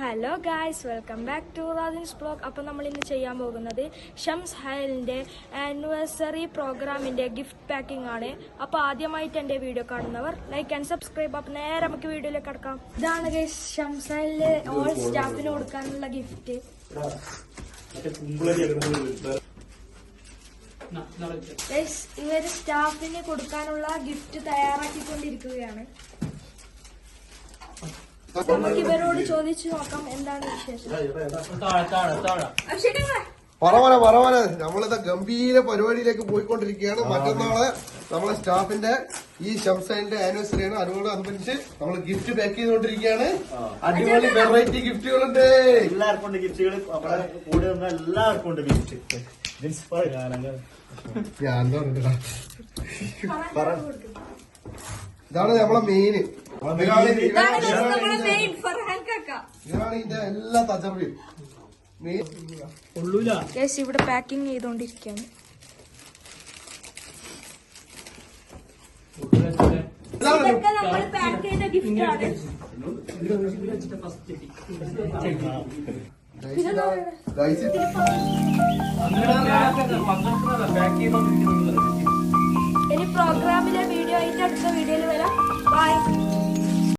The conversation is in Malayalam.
Hello guys, welcome back to Radin's blog. അപ്പോൾ നമ്മൾ ഇന്ന് ചെയ്യാൻ പോകുന്നത് ഷംസ് ഹയലിൻ്റെ ആനിവേഴ്സറി പ്രോഗ്രാമിൻ്റെ ഗിഫ്റ്റ് പാക്കിംഗ് ആണ്. അപ്പോൾ ആദ്യമായിട്ട് എൻ്റെ വീഡിയോ കാണുന്നവർ ലൈക്ക് ആൻഡ് സബ്സ്ക്രൈബ്. അപ്പോൾ നേരെ നമുക്ക് വീഡിയോയിലേക്ക് കിടക്കാം. ഇതാണ് ഗൈസ് ഷംസ് ഹയലിലെ ഓൾ സ്റ്റാഫിന് കൊടുക്കാനുള്ള ഗിഫ്റ്റ്. ഗൈസ്, ഇവര് സ്റ്റാഫിന് കൊടുക്കാനുള്ള ഗിഫ്റ്റ് തയ്യാറാക്കിക്കൊണ്ടിരിക്കുകയാണ്. നമുക്ക് ഇവരോട് ചോദിച്ചു നോക്കാം എന്താണ് വിശേഷം. പറവനെ നമ്മളിത് ഗംഭീര പരിപാടിയിലേക്ക് പോയിക്കൊണ്ടിരിക്കുകയാണ്. മറ്റന്നാള് നമ്മളെ സ്റ്റാഫിന്റെ ഈ ഷംസൈന്റെ ആനിവേഴ്സറി ആണ്. അനുബന്ധിച്ച് നമ്മൾ ഗിഫ്റ്റ് പാക്ക് ചെയ്തുകൊണ്ടിരിക്കുകയാണ്. അടിപൊളി വെറൈറ്റി ഗിഫ്റ്റുകളുണ്ട്. എല്ലാവർക്കും ഉണ്ട് ഗിഫ്റ്റുകൾ. കൂടെ വന്ന എല്ലാവർക്കും ഉണ്ട് ഗിഫ്റ്റ്. ഇതാണ് നമ്മളെ മെയിന്. ഇതാണ് ഇതിന്റെ എല്ലാ തജർബയും. ഇവിടെ പാക്കിംഗ് ചെയ്തോണ്ടിരിക്കുകയാണ്. ഇതൊക്കെ നമ്മൾ പാക്ക് ചെയ്ത ഗിഫ്റ്റ് ആണ്. ഇനി പ്രോഗ്രാമിലെ വീഡിയോ ആയിട്ട് അടുത്ത വീഡിയോയിൽ വരാം. ബൈ.